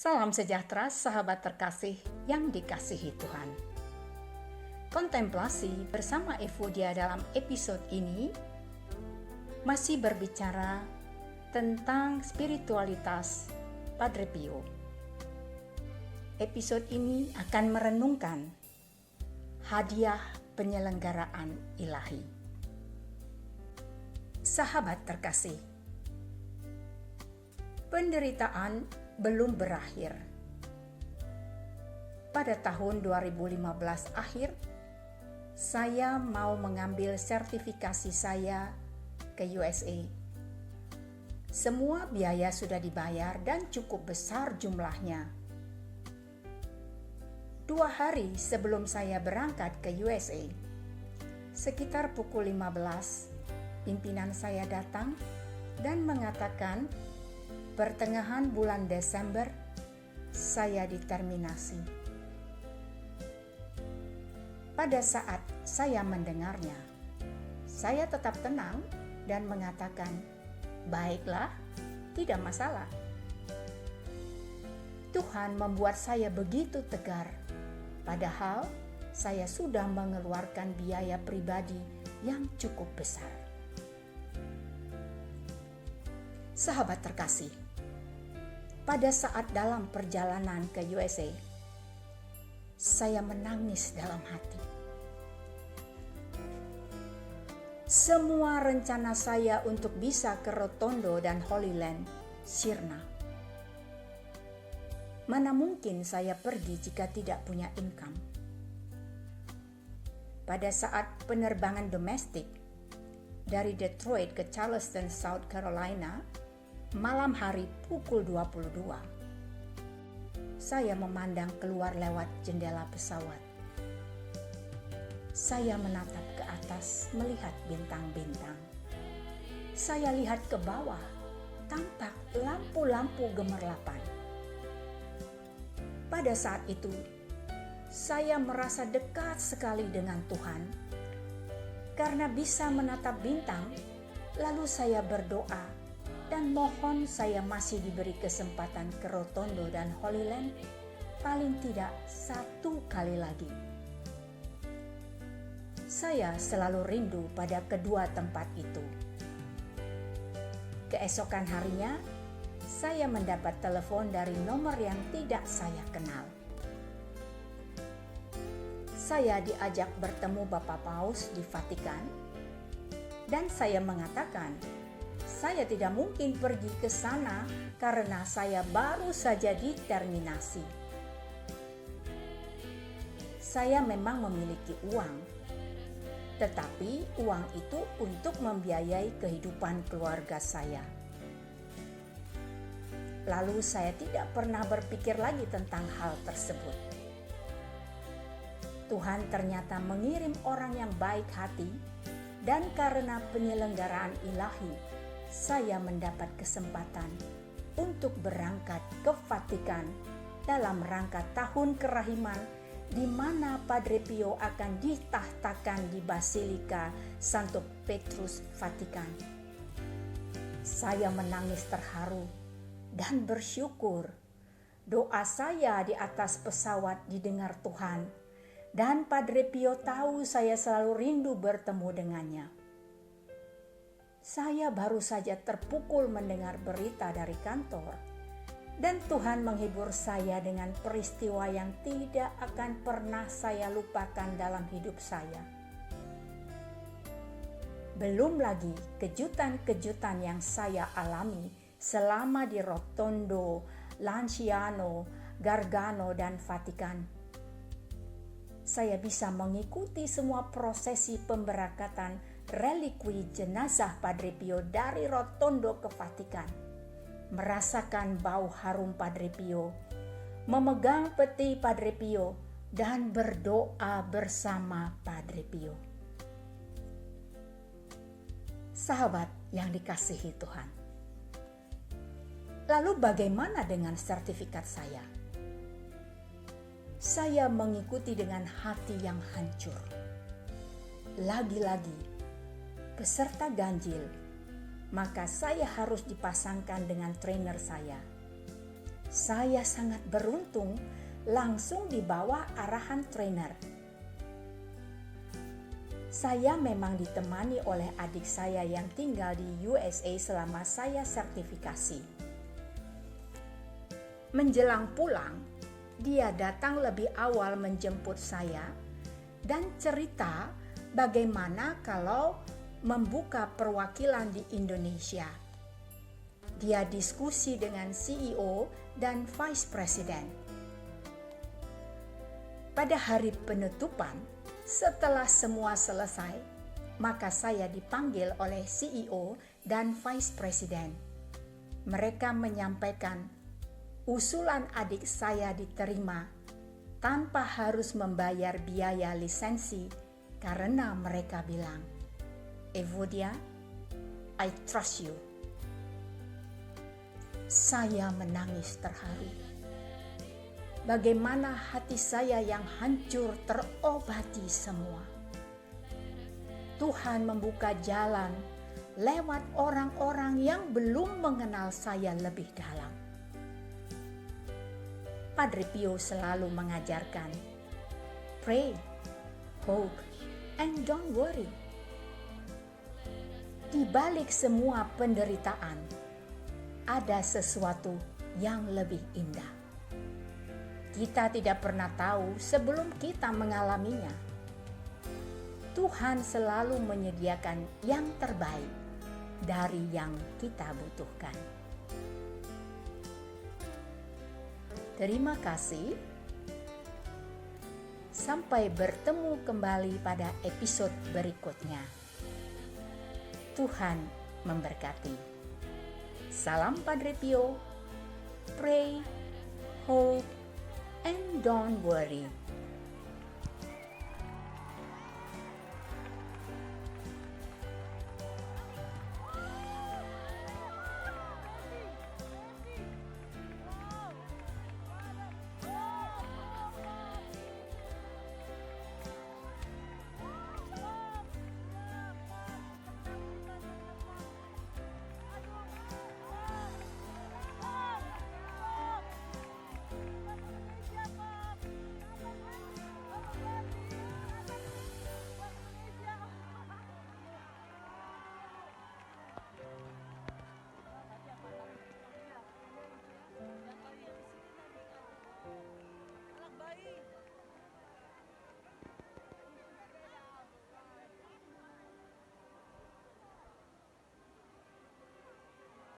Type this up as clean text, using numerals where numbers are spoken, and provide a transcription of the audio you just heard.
Salam sejahtera sahabat terkasih yang dikasihi Tuhan. Kontemplasi bersama Evodia dalam episode ini masih berbicara tentang spiritualitas Padre Pio. Episode ini akan merenungkan hadiah penyelenggaraan ilahi. Sahabat terkasih, penderitaan belum berakhir. Pada tahun 2015 akhir, saya mau mengambil sertifikasi saya ke USA. Semua biaya sudah dibayar dan cukup besar jumlahnya. 2 hari sebelum saya berangkat ke USA, sekitar pukul 15, pimpinan saya datang dan mengatakan pertengahan bulan Desember saya diterminasi. Pada saat saya mendengarnya, saya tetap tenang dan mengatakan, "Baiklah, tidak masalah." Tuhan membuat saya begitu tegar, padahal saya sudah mengeluarkan biaya pribadi yang cukup besar. Sahabat terkasih, pada saat dalam perjalanan ke USA, saya menangis dalam hati. Semua rencana saya untuk bisa ke Rotondo dan Holy Land sirna. Mana mungkin saya pergi jika tidak punya income? Pada saat penerbangan domestik dari Detroit ke Charleston, South Carolina, malam hari pukul 22, saya memandang keluar lewat jendela pesawat. Saya menatap ke atas melihat bintang-bintang. Saya lihat ke bawah, tampak lampu-lampu gemerlapan. Pada saat itu, saya merasa dekat sekali dengan Tuhan. Karena bisa menatap bintang, lalu saya berdoa dan mohon saya masih diberi kesempatan ke Rotondo dan Holy Land paling tidak 1 kali lagi. Saya selalu rindu pada kedua tempat itu. Keesokan harinya, saya mendapat telepon dari nomor yang tidak saya kenal. Saya diajak bertemu Bapak Paus di Vatikan, dan saya mengatakan, saya tidak mungkin pergi ke sana karena saya baru saja diterminasi. Saya memang memiliki uang, tetapi uang itu untuk membiayai kehidupan keluarga saya. Lalu saya tidak pernah berpikir lagi tentang hal tersebut. Tuhan ternyata mengirim orang yang baik hati, dan karena penyelenggaraan ilahi, saya mendapat kesempatan untuk berangkat ke Vatikan dalam rangka tahun kerahiman di mana Padre Pio akan ditahtakan di Basilika Santo Petrus Vatikan. Saya menangis terharu dan bersyukur. Doa saya di atas pesawat didengar Tuhan, dan Padre Pio tahu saya selalu rindu bertemu dengannya. Saya baru saja terpukul mendengar berita dari kantor, dan Tuhan menghibur saya dengan peristiwa yang tidak akan pernah saya lupakan dalam hidup saya. Belum lagi kejutan-kejutan yang saya alami selama di Rotondo, Lanciano, Gargano, dan Vatikan. Saya bisa mengikuti semua prosesi pemberangkatan relikwi jenazah Padre Pio dari Rotondo ke Vatikan, merasakan bau harum Padre Pio, memegang peti Padre Pio, dan berdoa bersama Padre Pio. Sahabat yang dikasihi Tuhan, lalu bagaimana dengan sertifikat saya? Saya mengikuti dengan hati yang hancur. Lagi-lagi, peserta ganjil, maka saya harus dipasangkan dengan trainer saya. Saya sangat beruntung langsung di bawah arahan trainer. Saya memang ditemani oleh adik saya yang tinggal di USA selama saya sertifikasi. Menjelang pulang, dia datang lebih awal menjemput saya dan cerita bagaimana kalau membuka perwakilan di Indonesia. Dia diskusi dengan CEO dan Vice President. Pada hari penutupan, setelah semua selesai, maka saya dipanggil oleh CEO dan Vice President. Mereka menyampaikan usulan adik saya diterima tanpa harus membayar biaya lisensi karena mereka bilang, "Evodia, I trust you." Saya menangis terharu. Bagaimana hati saya yang hancur terobati semua. Tuhan membuka jalan lewat orang-orang yang belum mengenal saya lebih dalam. Padre Pio selalu mengajarkan, pray, hope, and don't worry. Di balik semua penderitaan, ada sesuatu yang lebih indah. Kita tidak pernah tahu sebelum kita mengalaminya. Tuhan selalu menyediakan yang terbaik dari yang kita butuhkan. Terima kasih. Sampai bertemu kembali pada episode berikutnya. Tuhan memberkati. Salam Padre Pio. Pray, hope, and don't worry.